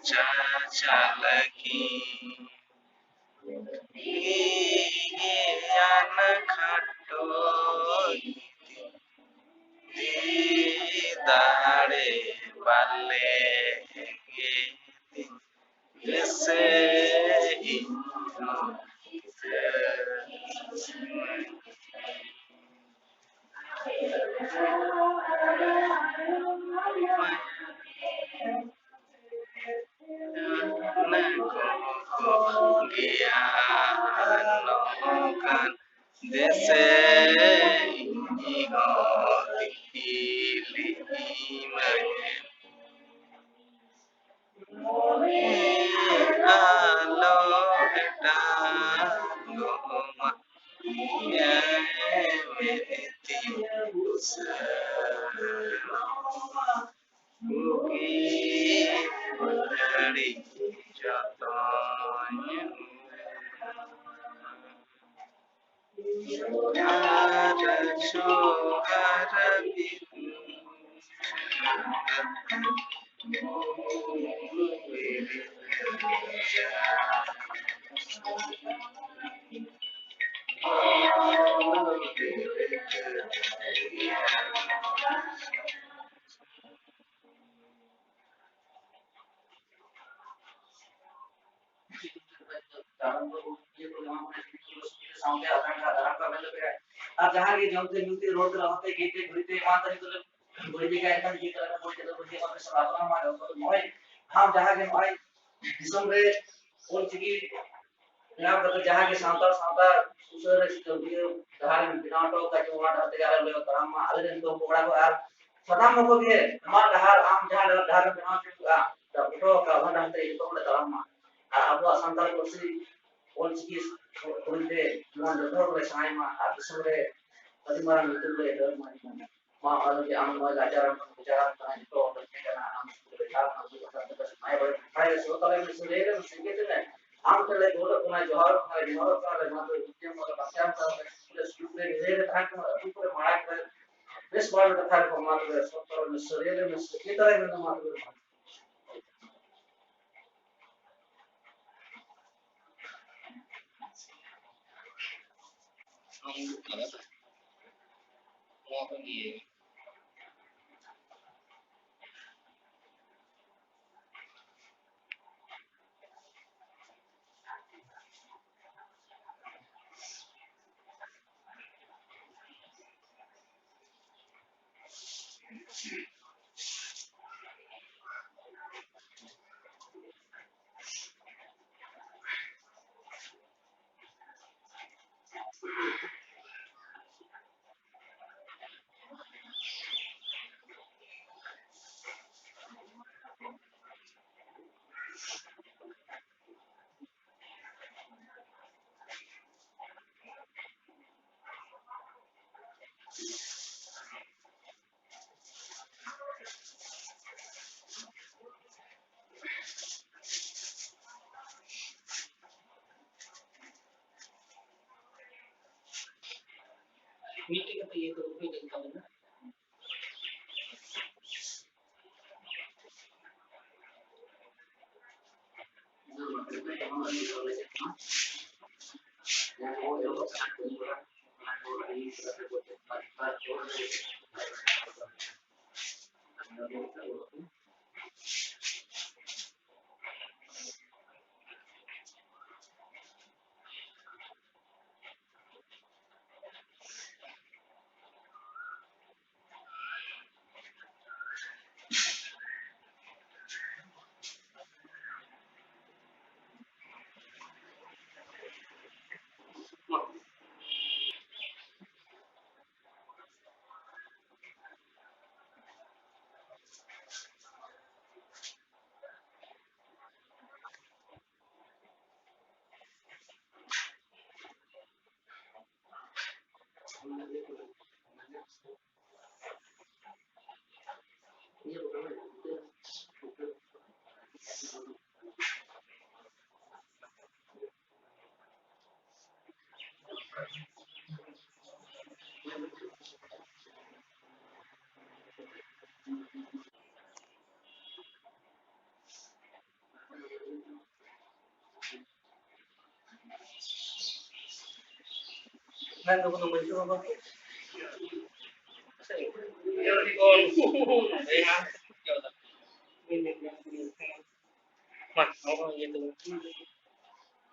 Caca lagi gian khatto dare bale jese gianokan dese ingo dipilih alo eta goma meti usa mugi dari jatuhnya ada suara आप जहाँ के जमते मिलते road पर होते गेटे घुरते माता तो घुरी के एकदम ये तरह बोल के तो घुरी और सलाम मारो तो मोय हम जहाँ के मोय दिसम रे कौन चीज़ ना मतलब जहाँ के सांता सांता उसे तो ये जहाँ में बिना तो का जो वाटर तैयार ले तो हम अलग तो पकड़ा को यार सदाम को भी हमारा जहाँ हम जहाँ जहाँ में बिना तो फोटो का वहाँ रहते तो बड़े तलाम में अब सांता को सी कौन चीज़ बोलते ना जो तो समय में आप सुबह Bagaimana itu belajar macam mana di alam belajar bicara tentang itu karena alam belajar untuk kita semua saya soal yang sudah sedikit ni am kalau dulu punya johor kalau matu itu yang mau pasang kalau sudah sudah ini kan itu pun marak small the third for matter for Surya and Kita and the matter. Meeting apa itu meeting kamu na? Nando ko naman ito ba? Kasi, yung di ko, ay ha, mas, ako gitu.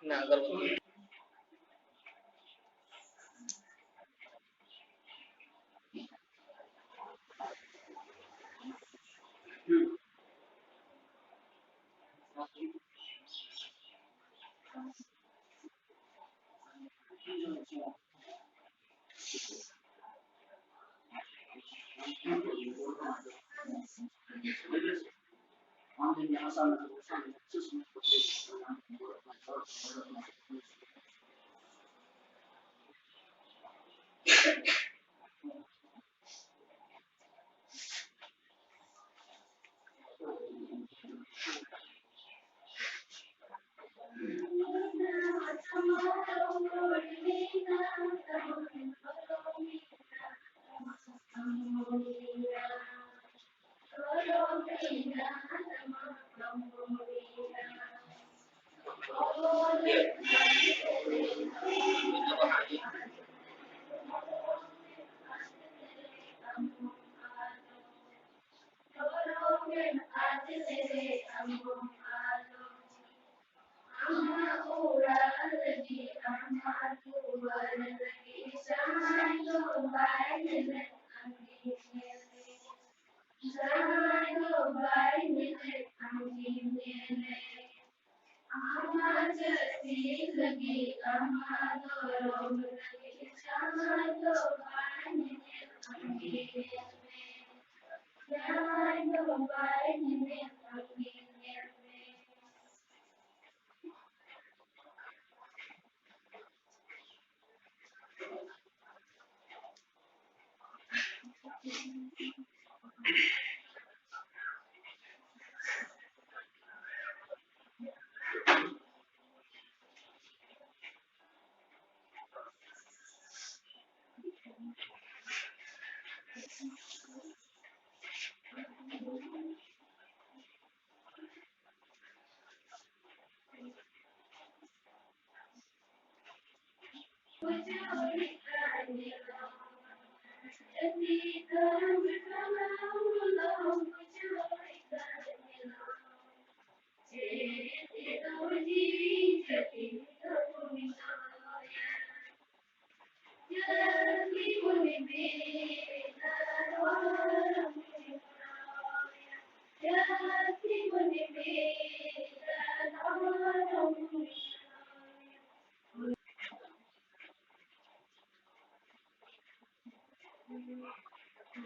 Nah, kalau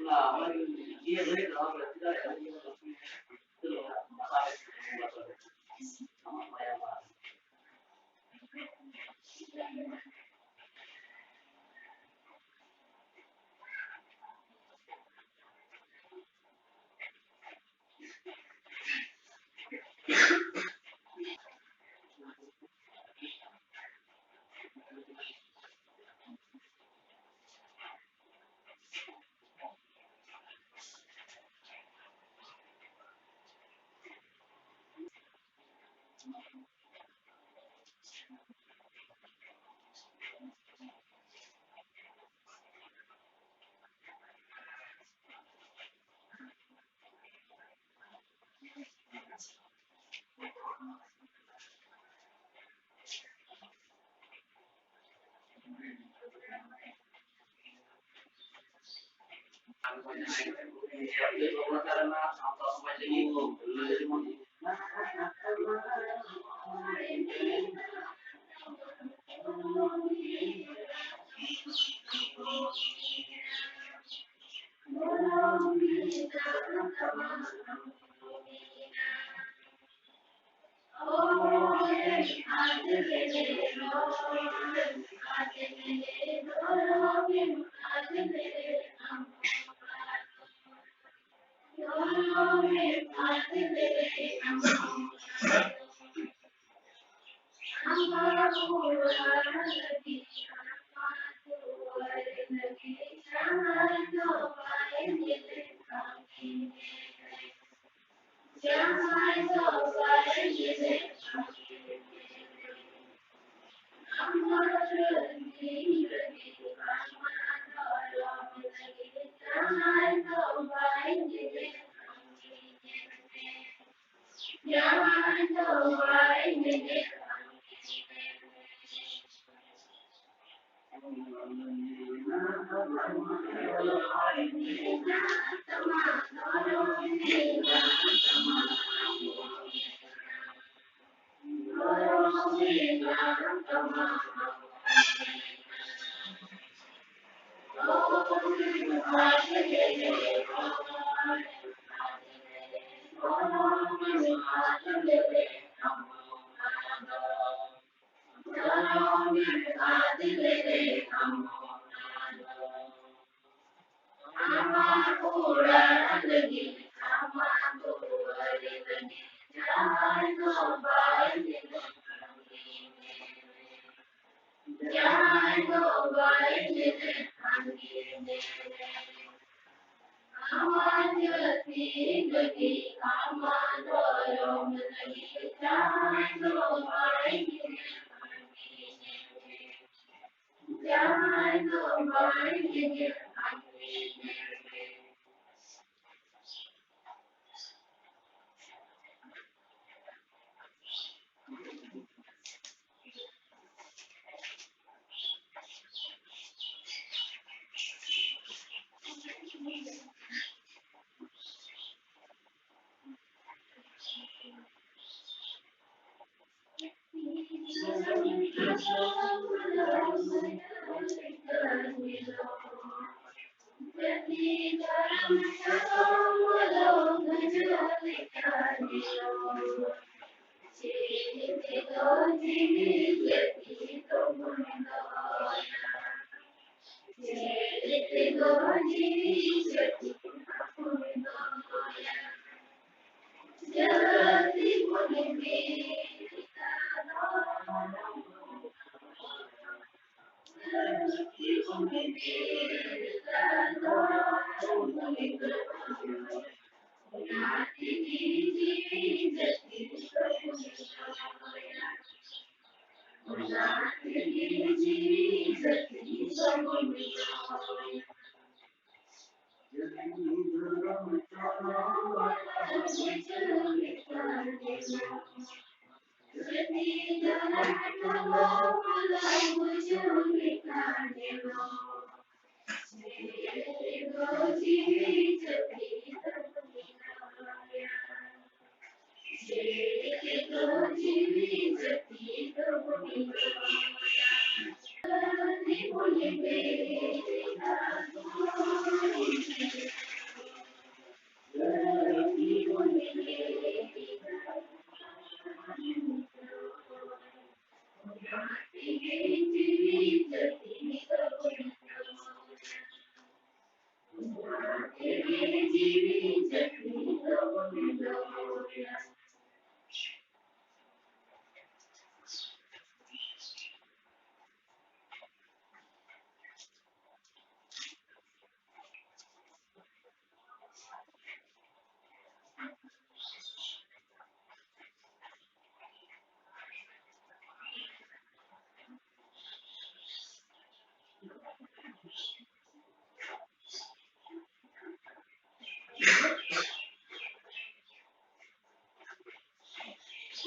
Nah, dia boleh kalau tidak ada dia itu loh masalah itu sama saya Pak. Karena apa semua jadi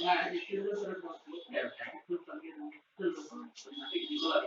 Nah, itu terus ya, terus lagi terus nanti dibuat.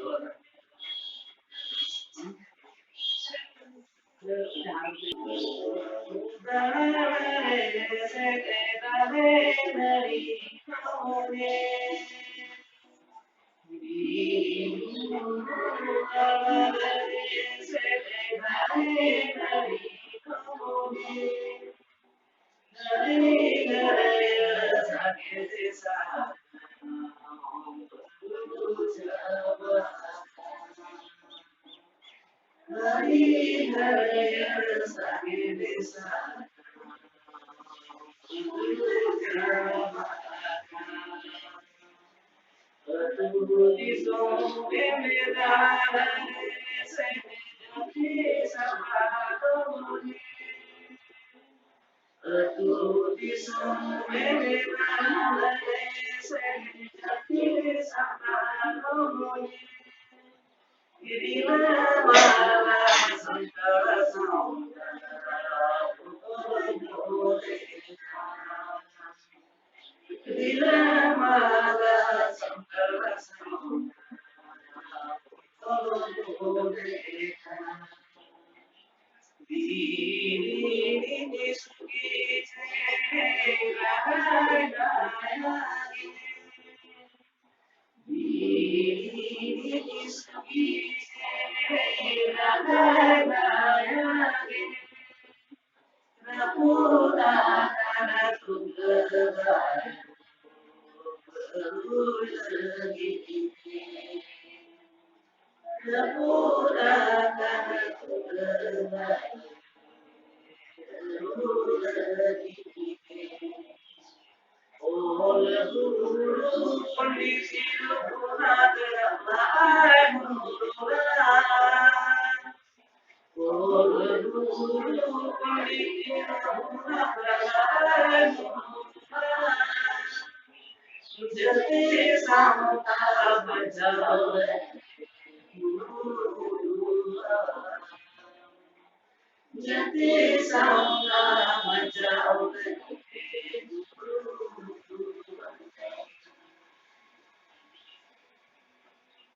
Jati sama